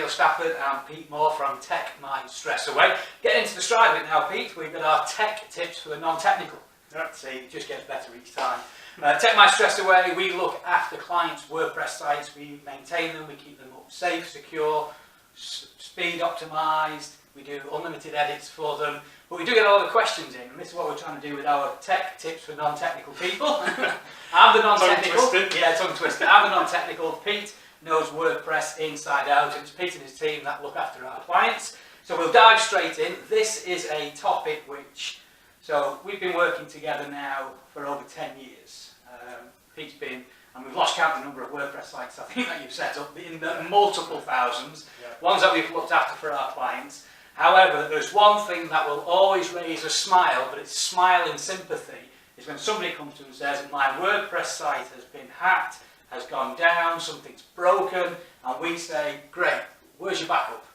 Stafford and Pete Moore from Tech My Stress Away. Get into the stride of it now, Pete. We've got our tech tips for the non-technical. Yep. See, it just gets better each time. Tech My Stress Away, we look after clients' WordPress sites. We maintain them, we keep them up safe, secure, speed optimized. We do unlimited edits for them. But we do get a lot of questions in, and this is what we're trying to do with our tech tips for non-technical people. I'm the non-technical. Tongue twister. I'm the non-technical. Pete knows WordPress inside out, and it's Pete and his team that look after our clients. So we'll dive straight in. This is a topic which, so we've been working together now for over 10 years. Pete's been, and we've lost count of the number of WordPress sites I think that you've set up in the multiple thousands, ones that we've looked after for our clients. However, there's one thing that will always raise a smile, but it's smile in sympathy, is when somebody comes to and says, my WordPress site has been hacked, has gone down, something's broken, and we say, great, where's your backup?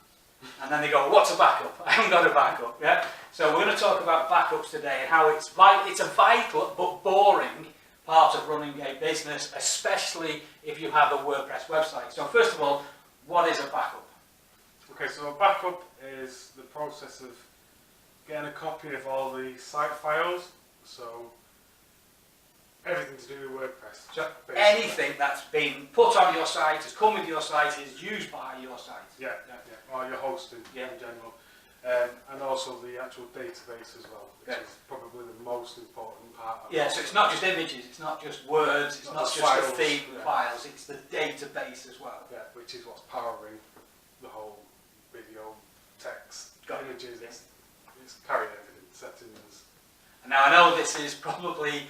And then they go, what's a backup? I haven't got a backup. Yeah? So we're going to talk about backups today and how it's a vital but boring part of running a business, especially if you have a WordPress website. So first of all, what is a backup? Okay, so a backup is the process of getting a copy of all the site files, so everything to do with WordPress. So anything that's been put on your site, has come with your site, is used by your site. Yeah. Or your hosting in general. And also the actual database as well, which is probably the most important part of so it's not just images, it's not just words, it's not just files, the feed files, it's the database as well. Yeah, which is what's powering the whole video, text, images, it's carrying everything, settings. And now I know this is probably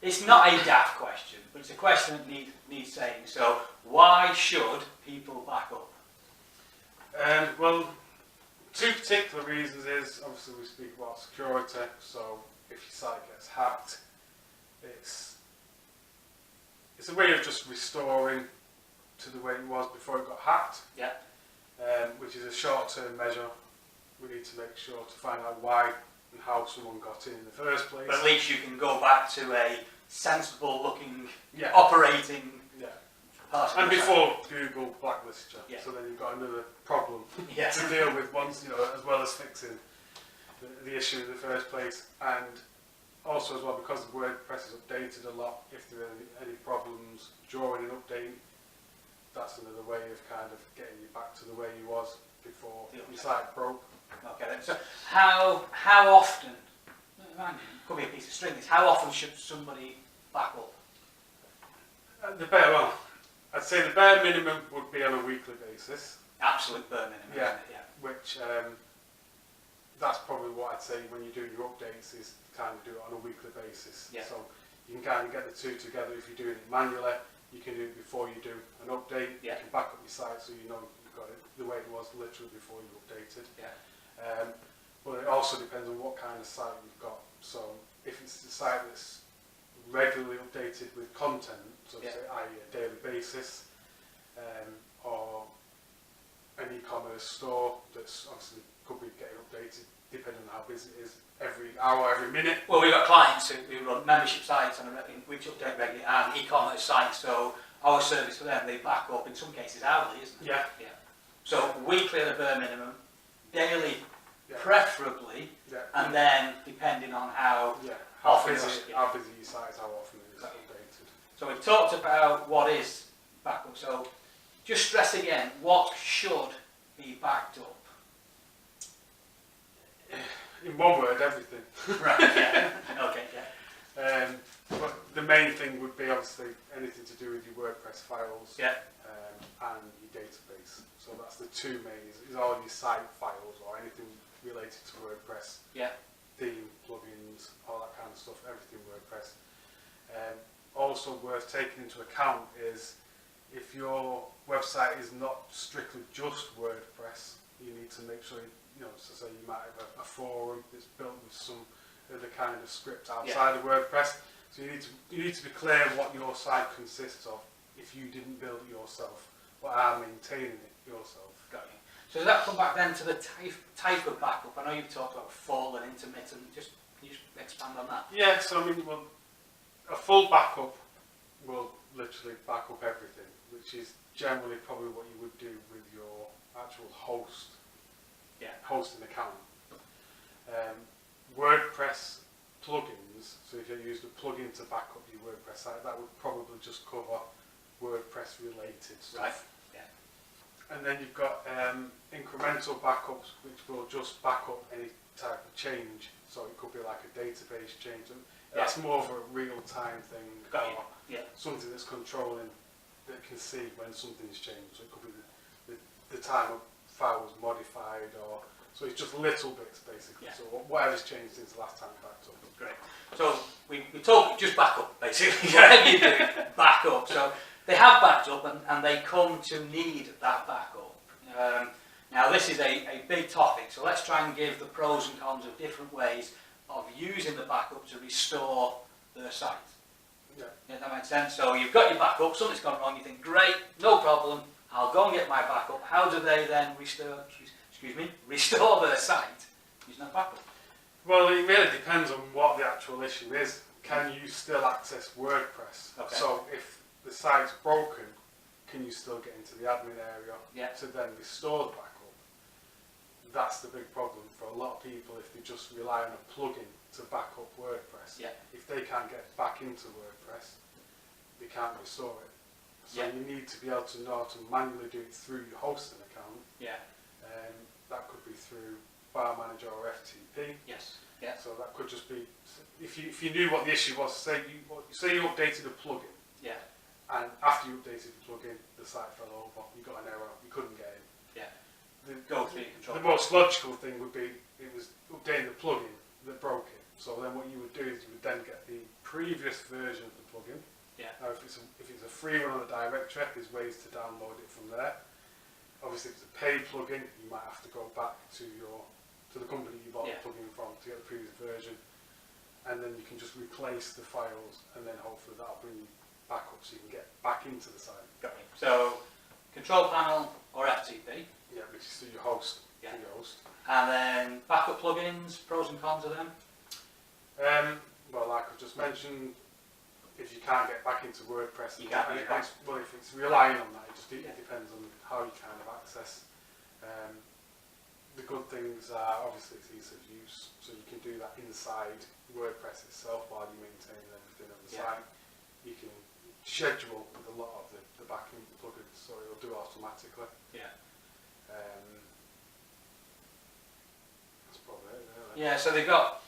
it's not a daft question, but it's a question that needs saying. So why should people back up? Well, two particular reasons is, obviously we speak about security, so if your site gets hacked, it's a way of just restoring to the way it was before it got hacked. Yeah. Which is a short-term measure. We need to make sure to find out why and how someone got in the first place. But at least you can go back to a sensible looking operating part of and before Google blacklists you, so then you've got another problem to deal with once, as well as fixing the issue in the first place. And also as well, because the WordPress is updated a lot, if there are any problems during an update, that's another way of kind of getting you back to the way you was before your site broke. Okay, so how often, could be a piece of string, how often should somebody back up? I'd say the bare minimum would be on a weekly basis. Absolute bare minimum, which that's probably what I'd say when you do your updates, is kind of do it on a weekly basis. So you can kind of get the two together. If you're doing it manually, you can do it before you do an update. You can back up your site so you know you've got it the way it was literally before you updated. But it also depends on what kind of site you've got. So if it's a site that's regularly updated with content, so say i.e. a daily basis, or an e-commerce store that's obviously could be getting updated depending on how busy it is, every hour, every minute. Well, we've got clients who run membership sites which update regularly, and e-commerce sites, so our service for them, they back up in some cases hourly, isn't it? Yeah. So weekly at a bare minimum, daily preferably, and then depending on how often busy your site is, how often it is updated. So we've talked about what is backup. So just stress again, what should be backed up? In one word, everything. Right, okay, but the main thing would be obviously anything to do with your WordPress files and your database. So that's the two main, is all your site files or anything related to WordPress. Theme, plugins, all that kind of stuff, everything WordPress. Also worth taking into account is if your website is not strictly just WordPress, you need to make sure, so say you might have a forum that's built with some other kind of script outside of WordPress. So you need to be clear what your site consists of if you didn't build it yourself, but are maintaining it yourself. Got you. So does that come back then to the type of backup? I know you've talked about full and intermittent. Can you just expand on that? Yeah, so a full backup will literally back up everything, which is generally probably what you would do with your actual host, Yeah. hosting account. WordPress plugins, so if you use the plugin to back up your WordPress site, that would probably just cover WordPress related stuff. Right. Yeah. And then you've got incremental backups, which will just back up any type of change. So it could be like a database change. And that's more of a real-time thing, or something that's controlling, that can see when something's changed. So it could be the time a file was modified, or so it's just little bits basically. So whatever's changed since the last time backed up. Great. So we talk just back up basically. Whatever you do, back up. So they have backed up and they come to need that backup. Now this is a big topic, so let's try and give the pros and cons of different ways of using the backup to restore their site. Yeah, that makes sense. So you've got your backup, something's gone wrong, you think, great, no problem, I'll go and get my backup. How do they then restore their site using that backup? Well, it really depends on what the actual issue is. Can you still access WordPress? Okay. So if the site's broken, can you still get into the admin area to then restore the backup? That's the big problem for a lot of people if they just rely on a plugin to back up WordPress. If they can't get back into WordPress, they can't restore it. So you need to be able to know how to manually do it through your hosting account. That could be through File Manager or FTP. So that could just be, if you knew what the issue was, say you updated a plugin. And after you updated the plugin, the site fell over, you got an error, you couldn't get in. The most logical thing would be, it was updating the plugin that broke it. So then what you would do is you would then get the previous version of the plugin. Now if it's a free one on the directory, there's ways to download it from there. Obviously if it's a paid plugin, you might have to go back to the company you bought the plugin from to get the previous version. And then you can just replace the files, and then hopefully that'll bring you back up so you can get back into the site. Got it. So control panel or FTP. Which is through your host. And then backup plugins, pros and cons of them? Well, like I just mentioned, if you can't get back into WordPress, you can't. Well, if it's relying on that, it depends on how you kind of access. The good things are obviously it's ease of use, so you can do that inside WordPress itself while you maintain everything on the site. You can schedule with a lot of the backing plugins, so it'll do automatically. That's probably it, really. So they've got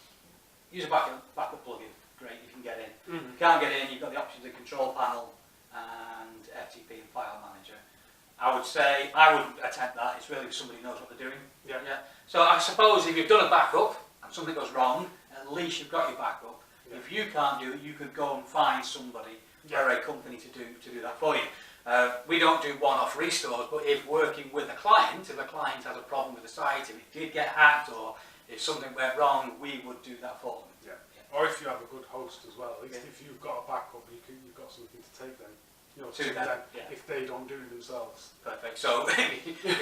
use a backup plugin. Great, you can get in. If you can't get in, you've got the options of control panel and FTP and file manager. I would say I wouldn't attempt that. It's really if somebody knows what they're doing. So I suppose if you've done a backup and something goes wrong, at least you've got your backup. If you can't do it, you could go and find somebody or a company to do that for you. We don't do one-off restores, but if working with a client, if a client has a problem with the site, if it did get hacked or if something went wrong, we would do that for them. Or if you have a good host as well, at least if you've got a backup, you've got something to take them. To them, if they don't do it themselves. Perfect. So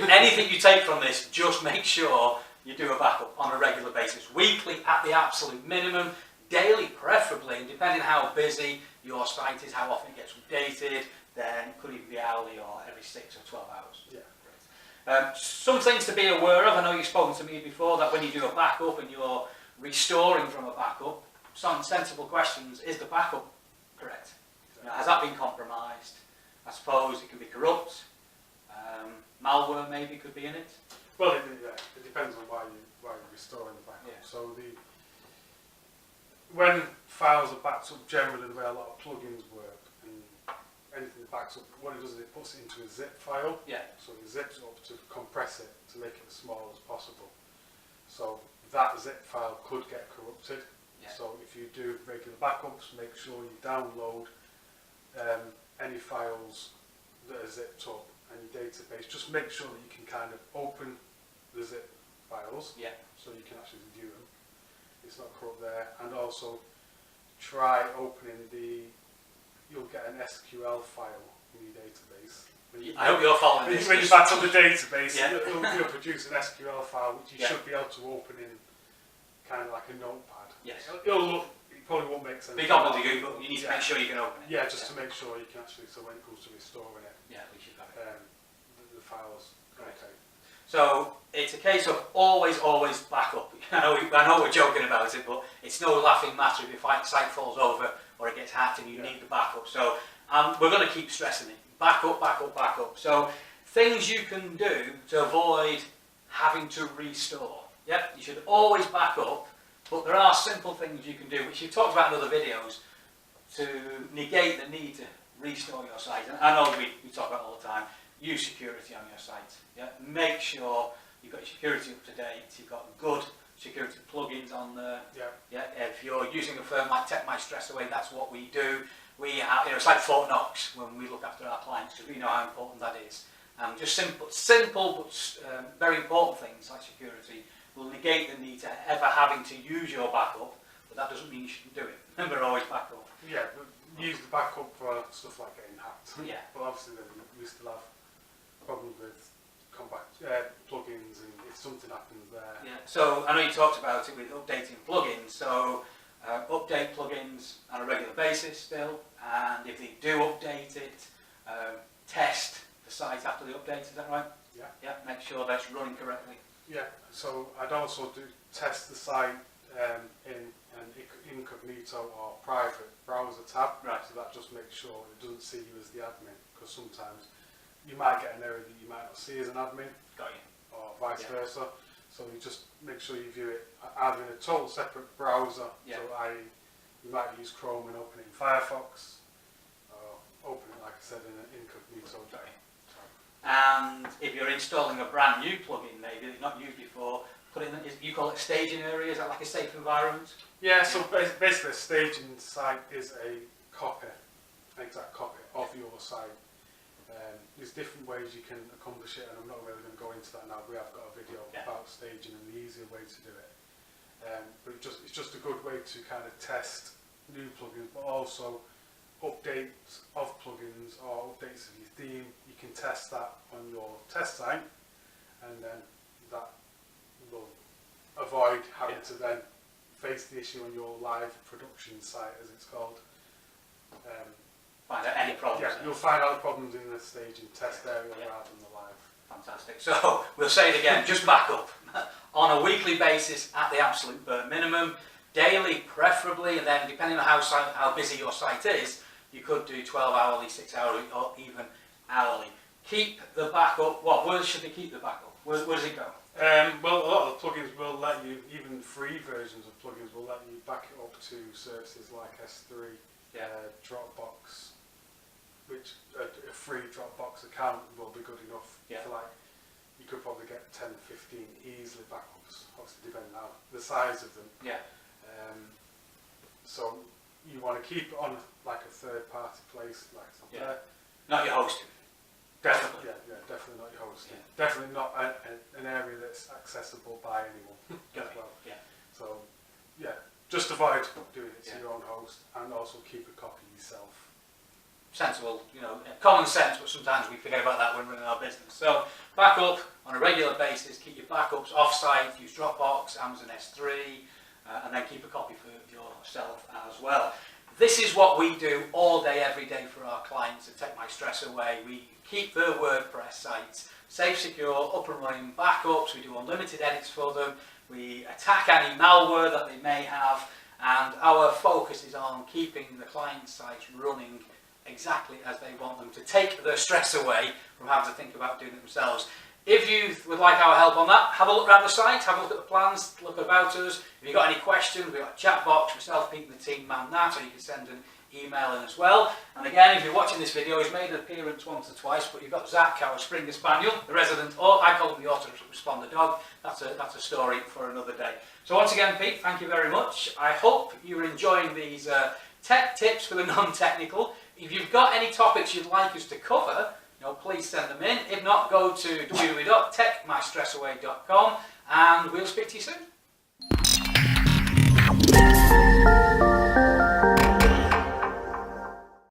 anything you take from this, just make sure you do a backup on a regular basis. Weekly at the absolute minimum, daily preferably, and depending on how busy your site is, how often it gets updated, then it could even be hourly or every 6 or 12 hours. Some things to be aware of. I know you've spoken to me before that when you do a backup and you're restoring from a backup, some sensible questions. Is the backup correct? Has that been compromised? I suppose it can be corrupt. Malware maybe could be in it. Well, it depends on why you're restoring the backup. So when files are backed up, generally the way a lot of plugins work, and anything that backs up, what it does is it puts it into a zip file. So it zips up to compress it to make it as small as possible. So that zip file could get corrupted. So if you do regular backups, make sure you download any files that are zipped up and your database. Just make sure that you can kind of open the zip files so you can actually view them. It's not corrupt there. And also try opening you'll get an SQL file in your database. I hope you're following this. When you back up the database, you'll produce an SQL file which you should be able to open in kind of like a notepad. It probably won't make sense. Big gobbledygook, but you need to make sure you can open it. Just to make sure you can actually, so when it comes to restoring it, we should have it. the files. Okay. So it's a case of always back up. I know we're joking about it, but it's no laughing matter if your site falls over or it gets hacked and you need the backup. So we're going to keep stressing it. Back up, back up, back up. So things you can do to avoid having to restore. Yep, you should always back up, but there are simple things you can do, which you've talked about in other videos, to negate the need to restore your site. And I know we talk about it all the time. Use security on your site. Yeah? Make sure you've got your security up to date, you've got good security plugins on there. Yeah? If you're using a firm like Take My Stress Away, that's what we do. We have, it's like Fort Knox when we look after our clients, because we know how important that is. Just simple but very important things like security will negate the need to ever having to use your backup, but that doesn't mean you shouldn't do it. Remember, always back up. Yeah, but use the backup for stuff like getting hacked. Yeah. But obviously then we still have problems with plugins, and if something happens there. Yeah. So I know you talked about it with updating plugins. So update plugins on a regular basis still, and if they do update it, test the site after the update. Is that right? Yeah. Yeah. Make sure that's running correctly. Yeah. So I'd also do test the site in an incognito or private browser tab. Right. So that just makes sure it doesn't see you as the admin, because sometimes you might get an error that you might not see as an admin. Got you. Or vice versa. So you just make sure you view it either in a total separate browser. Yeah. So you might use Chrome and open it in Firefox, or open it, like I said, in an incognito. Got you. And if you're installing a brand new plugin, maybe that you've not used before, put in, you call it staging area. Is that like a safe environment? Yeah. So basically, a staging site is a copy, exact copy of your site. There's different ways you can accomplish it, and I'm not really going to go into that now. We have got a video about staging and the easier way to do it. But it's just a good way to kind of test new plugins, but also updates of plugins or updates of your theme. You can test that on your test site, and then that will avoid having to then face the issue on your live production site, as it's called. Find out any problems. Yeah, you'll find out the problems in the staging test area rather than the live. Fantastic. So we'll say it again, just back up. On a weekly basis at the absolute bare minimum, daily preferably, and then depending on how busy your site is, you could do 12 hourly, 6 hourly, or even hourly. Keep the backup. Where should they keep the backup? Where does it go? Well, a lot of the plugins will let you, even free versions of plugins will let you back it up to services like S3, Dropbox, which a free Dropbox account will be good enough for, like, you could probably get 10, 15 easily backups, obviously depending on the size of them. Yeah. So you want to keep it on like a third party place, like it's not there. Not your hosting. Definitely. Yeah, definitely not your hosting. Definitely not an area that's accessible by anyone as well. Yeah. So yeah, just avoid doing it to your own host, and also keep a copy yourself. Sensible, common sense, but sometimes we forget about that when we're in our business. So back up on a regular basis, keep your backups off-site, use Dropbox, Amazon S3, and then keep a copy for yourself as well. This is what we do all day, every day for our clients to take my stress away. We keep their WordPress sites safe, secure, up and running, backups, we do unlimited edits for them, we attack any malware that they may have, and our focus is on keeping the client sites running exactly as they want them, to take their stress away from having to think about doing it themselves. If you would like our help on that, have a look around the site, have a look at the plans, look about us. If you've got any questions, we've got a chat box, myself, Pete and the team man that, or you can send an email in as well. And again, if you're watching this video, he's made an appearance once or twice, but you've got Zach, our Springer Spaniel, the resident, I call him the autoresponder dog. That's a story for another day. So once again, Pete, thank you very much. I hope you're enjoying these tech tips for the non-technical. If you've got any topics you'd like us to cover, please send them in. If not, go to www.techmystressaway.com and we'll speak to you soon.